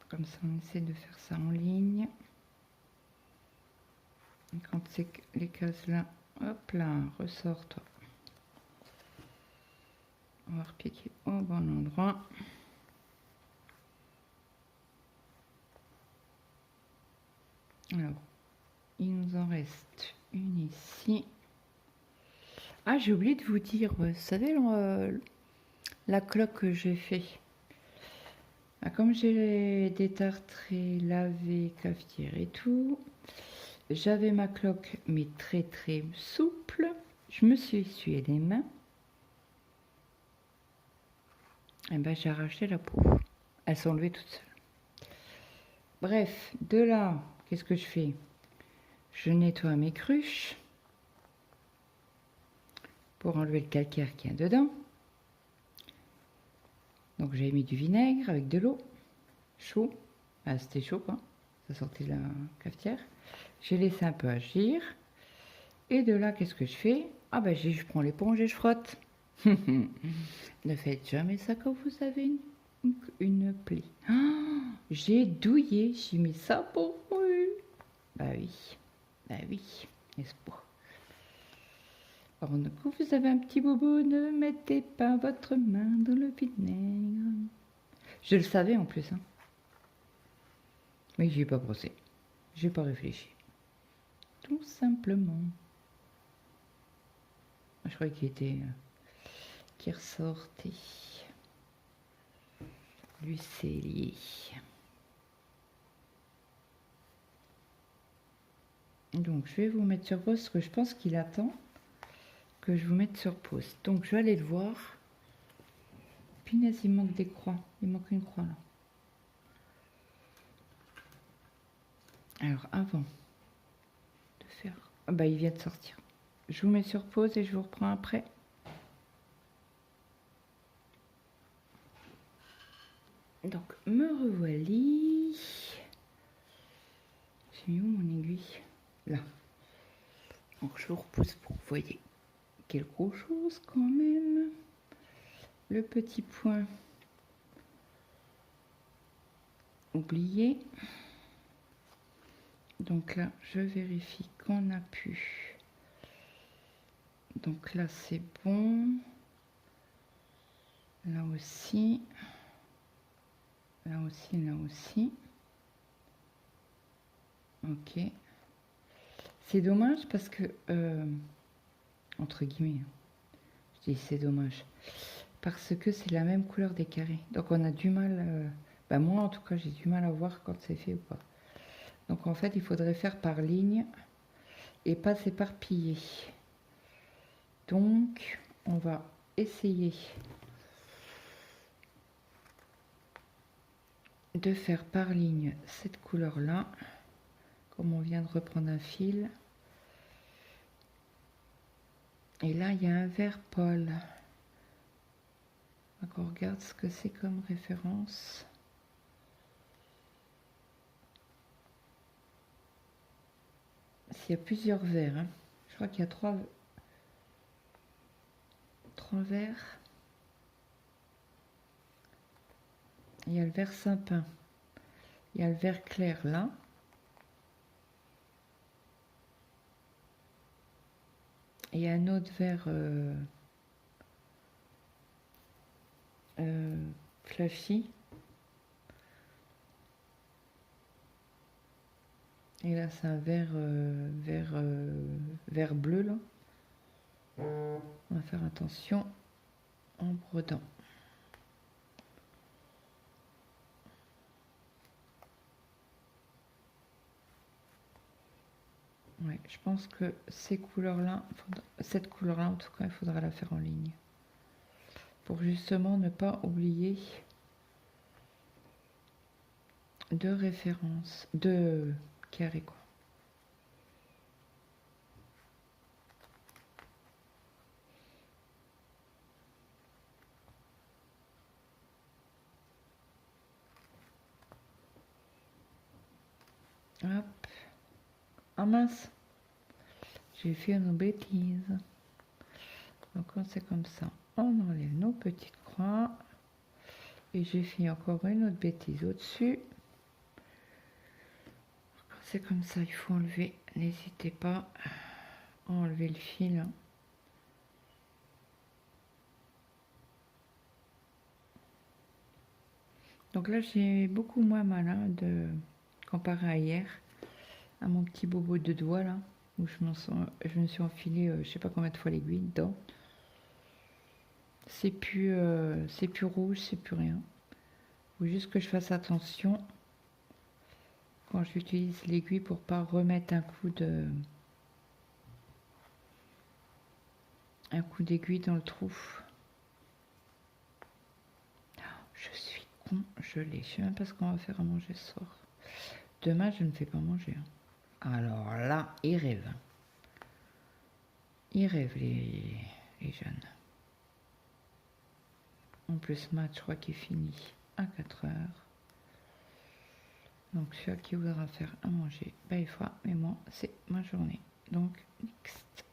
Comme ça, on essaie de faire ça en ligne. Et quand c'est les cases là, hop là, ressort toi. On va repiquer au bon endroit. Alors, il nous en reste une ici. Ah, j'ai oublié de vous dire, vous savez, la cloque que j'ai fait. Ah, comme j'ai détartré, lavé, cafetière et tout, j'avais ma cloque, mais très très souple. Je me suis essuyé les mains. Et ben, j'ai arraché la peau. Elle s'est enlevée toute seule. Bref, de là, qu'est-ce que je fais? Je nettoie mes cruches pour enlever le calcaire qu'il y a dedans. Donc j'ai mis du vinaigre avec de l'eau chaud. Ah, c'était chaud quoi, ça sortait de la cafetière. J'ai laissé un peu agir. Et de là, qu'est-ce que je fais? Ah ben je prends l'éponge et je frotte. Ne faites jamais ça quand vous avez une plaie. Oh, j'ai douillé, j'ai mis ça pour vous. Bah oui, n'est-ce pas? Alors, quand vous avez un petit bobo, ne mettez pas votre main dans le vinaigre. Je le savais en plus, hein. Mais j'y ai pas pensé. J'ai pas réfléchi. Tout simplement. Je croyais qu'il était... qui ressortait. du cellier. Donc je vais vous mettre sur pause parce que je pense qu'il attend que je vous mette sur pause. Donc je vais aller le voir. Punaise, il manque des croix. Il manque une croix là. Alors avant de faire... Ah bah il vient de sortir. Je vous mets sur pause et je vous reprends après. Donc me revoilà. J'ai mis où mon aiguille? Là. Donc je vous repousse pour que vous voyez quelque chose quand même. Le petit point oublié. Donc là, je vérifie qu'on a pu. Donc là, c'est bon. Là aussi. Là aussi, là aussi. Ok. C'est dommage parce que... entre guillemets. Je dis c'est dommage. Parce que c'est la même couleur des carrés. Donc on a du mal... bah moi, en tout cas, j'ai du mal à voir quand c'est fait ou pas. Donc en fait, il faudrait faire par ligne et pas s'éparpiller. Donc, on va essayer de faire par ligne cette couleur-là. Comme on vient de reprendre un fil. Et là, il y a un vert Paul. Donc on regarde ce que c'est comme référence. Il y a plusieurs verts. Hein. Je crois qu'il y a trois verts. Il y a le vert Saint-Pin. Il y a le vert clair là. Et il y a un autre vert flashy. Et là, c'est un vert bleu là. On va faire attention en brodant. Ouais, je pense que ces couleurs-là, cette couleur-là en tout cas, il faudra la faire en ligne. Pour justement ne pas oublier de référence, de carré quoi. Hop. Ah mince, j'ai fait une bêtise. Donc on c'est comme ça. On enlève nos petites croix. Et j'ai fait encore une autre bêtise au-dessus. Quand c'est comme ça, il faut enlever. N'hésitez pas à enlever le fil. Donc là, j'ai beaucoup moins mal hein, comparé à hier, à mon petit bobo de doigt là, où je me suis enfilé, je sais pas combien de fois l'aiguille dedans. C'est plus rouge, c'est plus rien. Il faut juste que je fasse attention quand j'utilise l'aiguille pour pas remettre un coup d'aiguille dans le trou. Je suis con, je l'ai. Je sais même pas ce qu'on va faire à manger ce soir. Demain, je ne fais pas manger. Alors là, ils rêvent. Ils rêvent, les jeunes. En plus, maths, je crois qu'il finit à 4 heures. Donc, celui qui voudra faire à manger, il fera. Mais moi, c'est ma journée. Donc, next.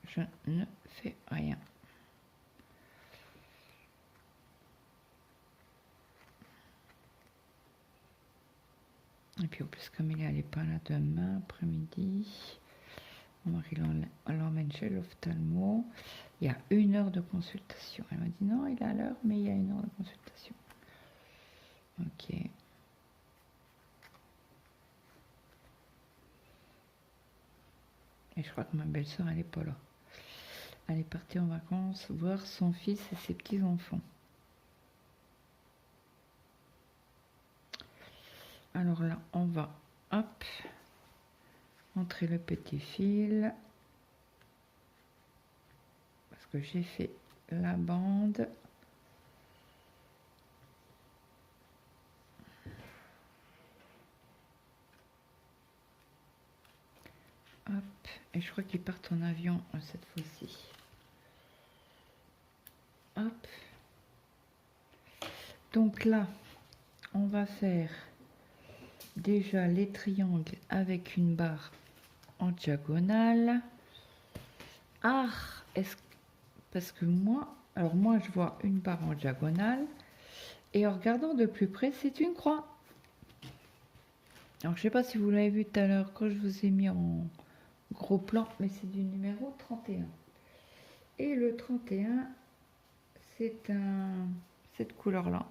Je ne fais rien. Et puis, en plus, comme il n'est pas là demain après-midi, mon mari l'emmène chez l'ophtalmo. Il y a 1 heure de consultation. Elle m'a dit non, il est à l'heure, mais il y a 1 heure de consultation. Ok. Et je crois que ma belle-sœur, elle n'est pas là. Elle est partie en vacances voir son fils et ses petits-enfants. Alors là, on va, hop, entrer le petit fil. Parce que j'ai fait la bande. Hop, et je crois qu'ils partent en avion cette fois-ci. Hop. Donc là, on va faire déjà les triangles avec une barre en diagonale. Ah, parce que moi, alors moi je vois une barre en diagonale et en regardant de plus près, c'est une croix. Alors je sais pas si vous l'avez vu tout à l'heure quand je vous ai mis en gros plan, mais c'est du numéro 31. Et le 31, c'est cette couleur-là.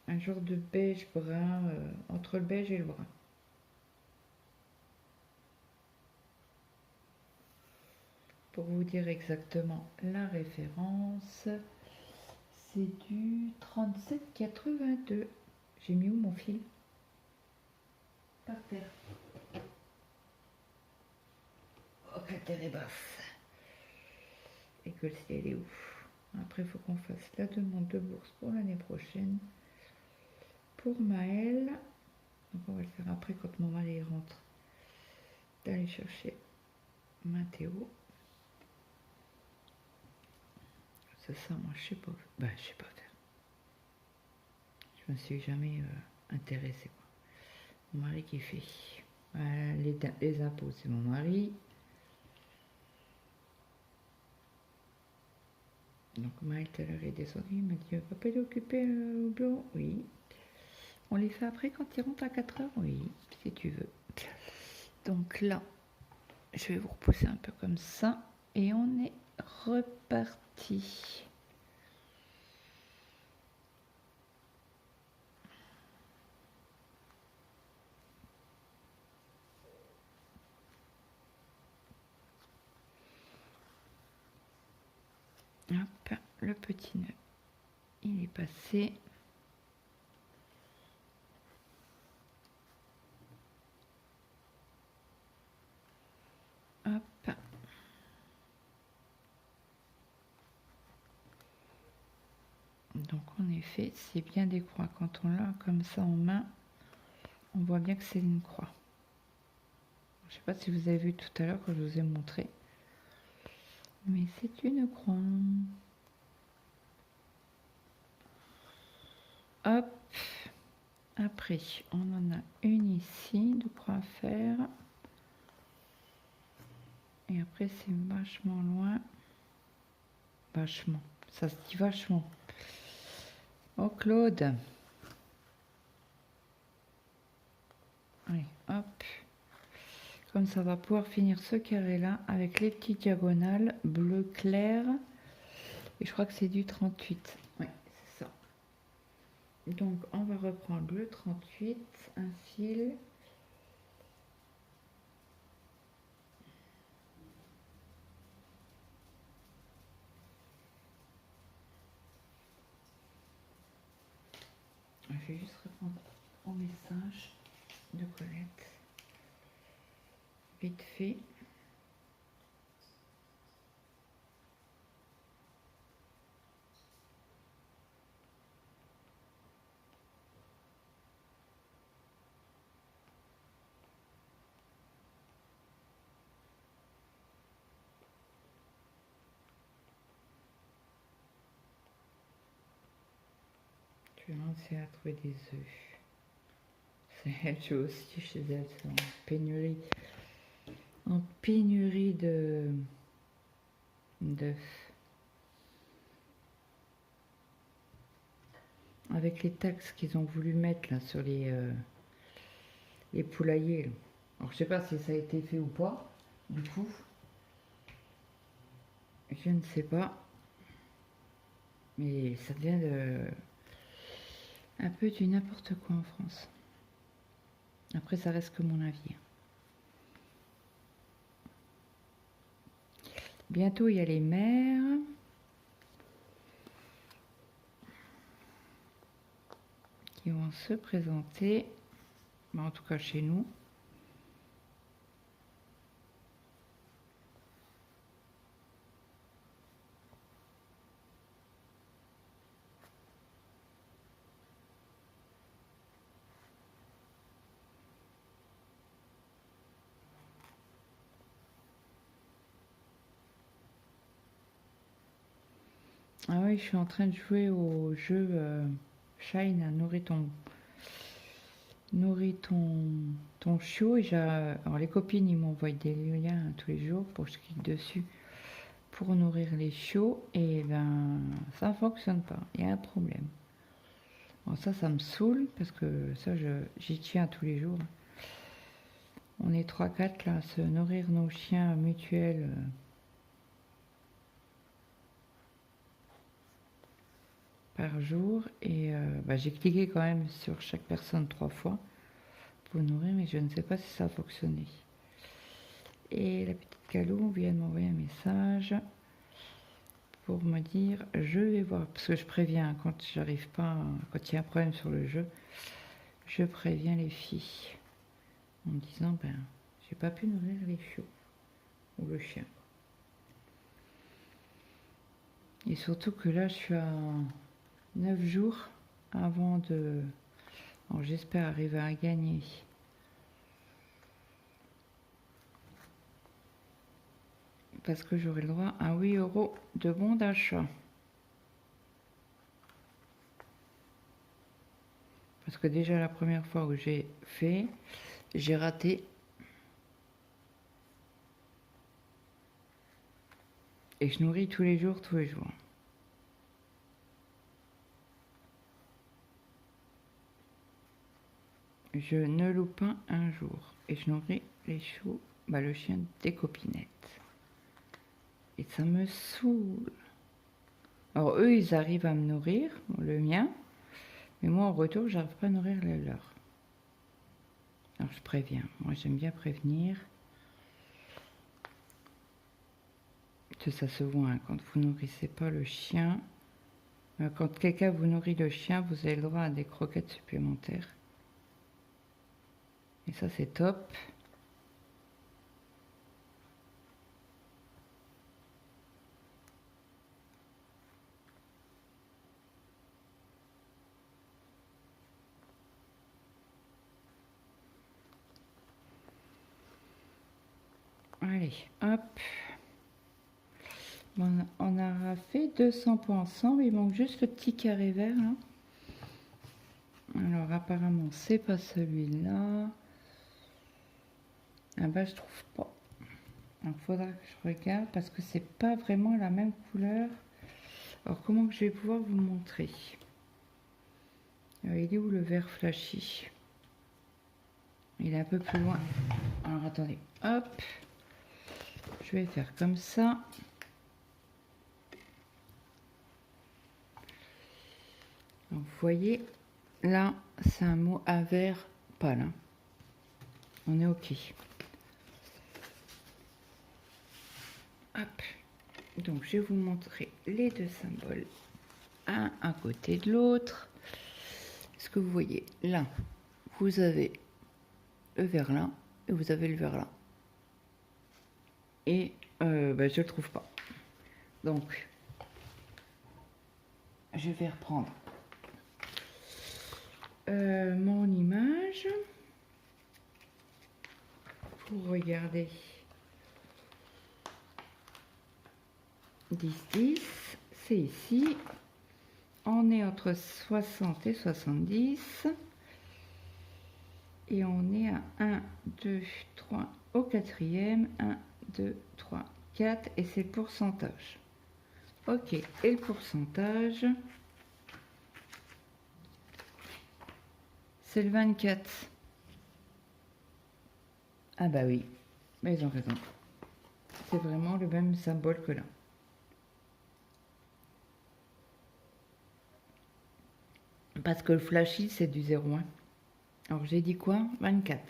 Un genre de beige brun, entre le beige et le brun. Pour vous dire exactement la référence, c'est du 37,82. J'ai mis où mon fil? Par terre. Oh, la terre est basse. Et que le ciel est ouf. Après, il faut qu'on fasse la demande de bourse pour l'année prochaine. Pour Maëlle. Donc, on va le faire après quand mon mari rentre. D'aller chercher Mathéo. C'est ça, moi, je sais pas. Ben, je sais pas faire. Je me suis jamais intéressée, quoi. Mon mari qui fait. Les impôts, c'est mon mari. Donc Maëlle, tout à l'heure, est descendu, il m'a dit, papa est occupé au bureau? Oui. On les fait après quand il rentre à 4 heures? Oui, si tu veux. Donc là, je vais vous repousser un peu comme ça. Et on est reparti. Hop, le petit nœud, il est passé. Hop. Donc en effet, c'est bien des croix. Quand on l'a comme ça en main, on voit bien que c'est une croix. Je ne sais pas si vous avez vu tout à l'heure quand je vous ai montré. Mais c'est une croix. Hop. Après, on en a une ici de croix à faire. Et après, c'est vachement loin. Vachement. Ça se dit vachement. Oh, Claude. Allez, hop. Comme ça, on va pouvoir finir ce carré-là avec les petites diagonales bleu clair. Et je crois que c'est du 38. Oui, c'est ça. Donc, on va reprendre le 38, un fil. Je vais juste répondre au message de Colette. Vite fait. Je vais lancer à trouver des œufs. C'est elle aussi chez elle, c'est en pénurie d'œufs. Avec les taxes qu'ils ont voulu mettre là sur les poulaillers. Là. Alors je sais pas si ça a été fait ou pas, du coup. Je ne sais pas. Mais ça devient un peu du n'importe quoi en France. Après, ça reste que mon avis. Bientôt, il y a les mères. Qui vont comment se présenter, en tout cas chez nous. Ah oui, je suis en train de jouer au jeu Shine, nourris ton chiot. Alors les copines, ils m'envoient des liens tous les jours pour que je clique dessus pour nourrir les chiots. Et ben, ça ne fonctionne pas. Il y a un problème. Bon, ça me saoule parce que ça, j'y tiens tous les jours. On est 3-4 là à se nourrir nos chiens mutuels. Par jour et j'ai cliqué quand même sur chaque personne 3 fois pour nourrir, mais je ne sais pas si ça a fonctionné. Et la petite Calou vient de m'envoyer un message pour me dire je vais voir, parce que je préviens quand j'arrive pas, quand il y a un problème sur le jeu, je préviens les filles en me disant j'ai pas pu nourrir les chiots ou le chien. Et surtout que là je suis à 9 jours avant de... Alors j'espère arriver à gagner. Parce que j'aurai le droit à 8 € de bon d'achat. Parce que déjà la première fois où j'ai fait, j'ai raté. Et je nourris tous les jours, tous les jours. Je ne loupe pas un jour. Et je nourris les chiots, le chien des copinettes. Et ça me saoule. Alors eux, ils arrivent à me nourrir, le mien. Mais moi, en retour, j'arrive pas à nourrir le leur. Alors je préviens. Moi, j'aime bien prévenir. Que ça se voit, hein, quand vous nourrissez pas le chien. Quand quelqu'un vous nourrit le chien, vous avez le droit à des croquettes supplémentaires. Et ça, c'est top. Allez, hop. Bon, on aura fait 200 points ensemble. Il manque juste le petit carré vert. Là. Alors, apparemment, c'est pas celui-là. Ah bah, je trouve pas. Alors, faudra que je regarde parce que c'est pas vraiment la même couleur. Alors, comment que je vais pouvoir vous montrer? Il est où le vert flashy? Il est un peu plus loin. Alors, attendez. Hop. Je vais faire comme ça. Donc, vous voyez, là, c'est un mot à vert pâle. Hein. On est OK. Hop. Donc, je vais vous montrer les deux symboles, un à côté de l'autre. Ce que vous voyez, là, vous avez le vert là et vous avez le vert là. Et je ne le trouve pas. Donc, je vais reprendre mon image pour regarder 10-10, c'est ici. On est entre 60 et 70. Et on est à 1, 2, 3 au quatrième. 1, 2, 3, 4. Et c'est le pourcentage. Ok, et le pourcentage, c'est le 24. Ah bah oui, mais ils ont raison. C'est vraiment le même symbole que là. Parce que le flashy, c'est du 0,1. Alors j'ai dit quoi? 24.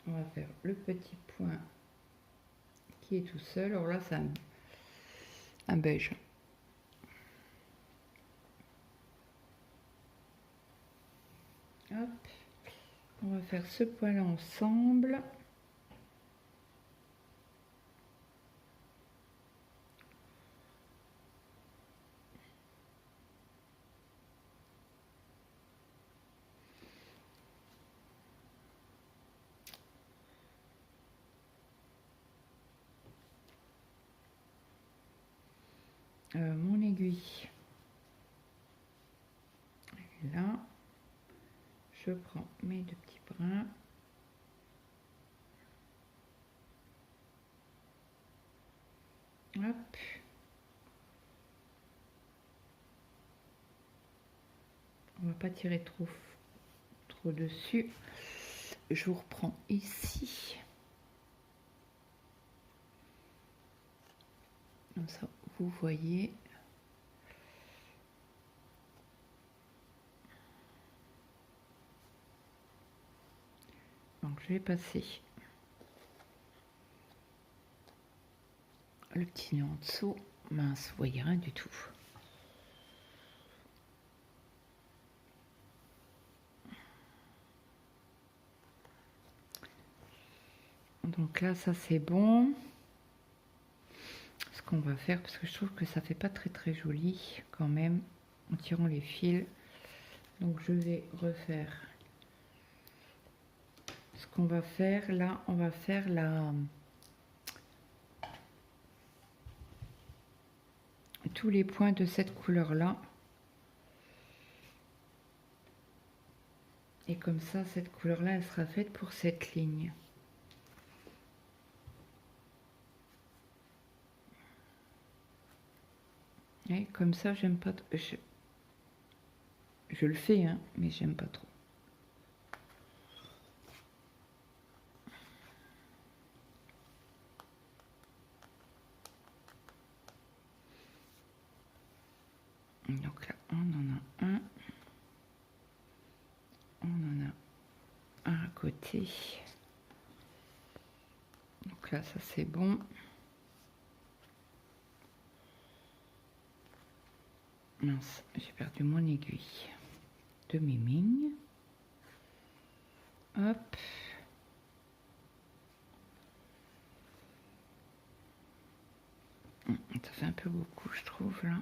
On va faire le petit point qui est tout seul. Alors là, c'est un beige. on va faire ce point-là ensemble. Mon aiguille. Là, je prends mes deux petits brins. Hop. On va pas tirer trop dessus. Je vous reprends ici. Comme ça, vous voyez. Donc je vais passer le petit nœud en dessous. Mince, vous voyez rien du tout. Donc là, ça c'est bon. Ce qu'on va faire, parce que je trouve que ça fait pas très joli quand même, en tirant les fils. Donc je vais refaire. Ce qu'on va faire là, on va faire tous les points de cette couleur là. Et comme ça, cette couleur là, elle sera faite pour cette ligne. Et comme ça, j'aime pas. Je le fais, hein, mais j'aime pas trop. Donc là, on en a un. On en a un à côté. Donc là, ça c'est bon. Mince, j'ai perdu mon aiguille de miming. Hop. Ça fait un peu beaucoup, je trouve, là.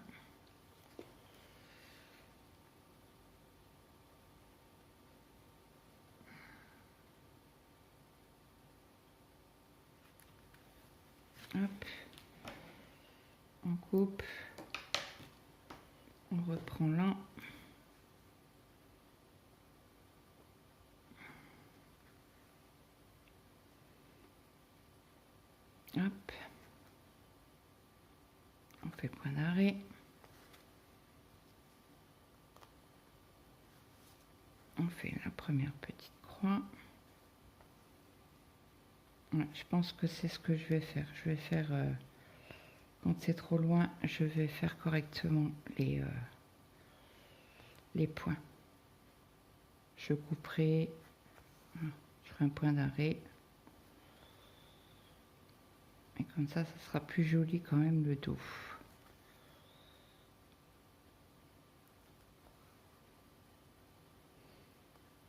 Hop. On coupe. On reprend là. Hop. On fait point d'arrêt. On fait la première petite croix. Ouais, je pense que c'est ce que je vais faire. Je vais faire, quand c'est trop loin, je vais faire correctement les points. Je couperai, je ferai un point d'arrêt. Et comme ça sera plus joli quand même le dos.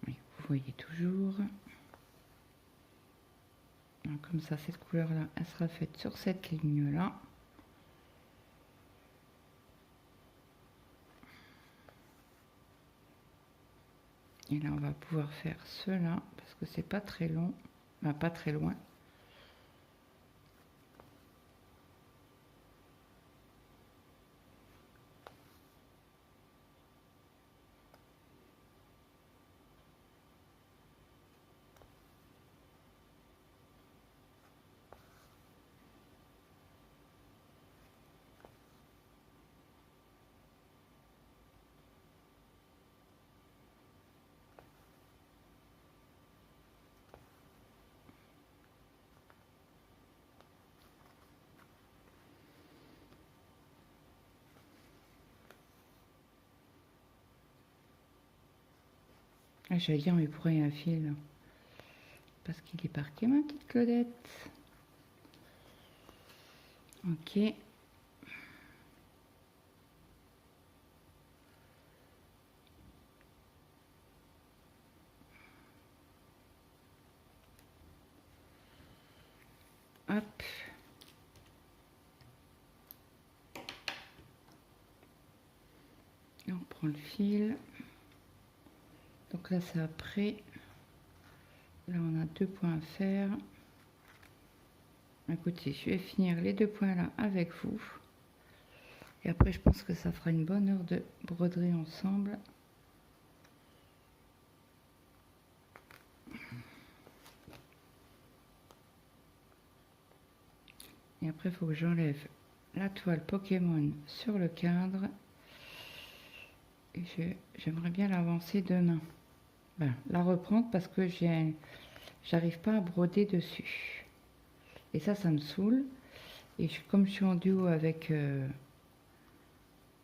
Oui, vous voyez toujours. Donc, comme ça, cette couleur-là, elle sera faite sur cette ligne-là. Et là, on va pouvoir faire cela, parce que c'est pas très long, enfin, pas très loin. Ah, j'allais dire, mais pourquoi il y a un fil? Parce qu'il est parti, ma petite Claudette. Ok. hop. Et on prend le fil. Donc là, c'est après. Là, on a 2 points à faire. Écoutez, je vais finir les 2 points là avec vous. Et après, je pense que ça fera une bonne heure de broderie ensemble. Et après, il faut que j'enlève la toile Pokémon sur le cadre. Et j'aimerais bien l'avancer demain. Ben, la reprendre parce que j'arrive pas à broder dessus. Et ça me saoule. Et comme je suis en duo avec le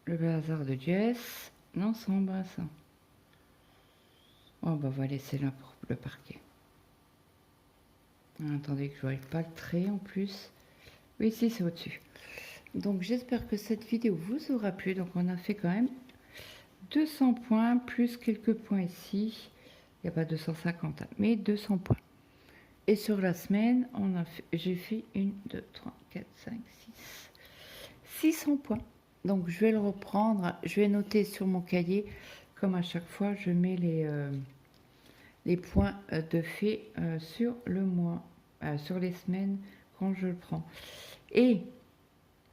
bazar de Jess, non, ça embrasse. Oh, bah, on va laisser là pour le parquet. Ah, attendez que je n'arrive pas le trait en plus. Oui, si, c'est au-dessus. Donc, j'espère que cette vidéo vous aura plu. Donc, on a fait quand même 200 points, plus quelques points ici. Il n'y a pas 250, mais 200 points. Et sur la semaine, j'ai fait 1, 2, 3, 4, 5, 6, 600 points. Donc, je vais le reprendre. Je vais noter sur mon cahier. Comme à chaque fois, je mets les points de fait sur le mois, sur les semaines quand je le prends. Et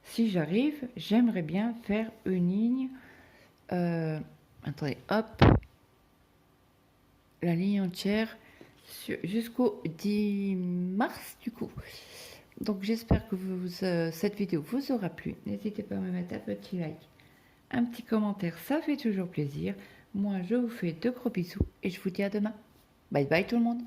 si j'arrive, j'aimerais bien faire une ligne. Attendez, hop, la ligne entière jusqu'au 10 mars du coup. Donc j'espère que cette vidéo vous aura plu. N'hésitez pas à me mettre un petit like, un petit commentaire, ça fait toujours plaisir. Moi je vous fais de gros bisous et je vous dis à demain. Bye bye tout le monde.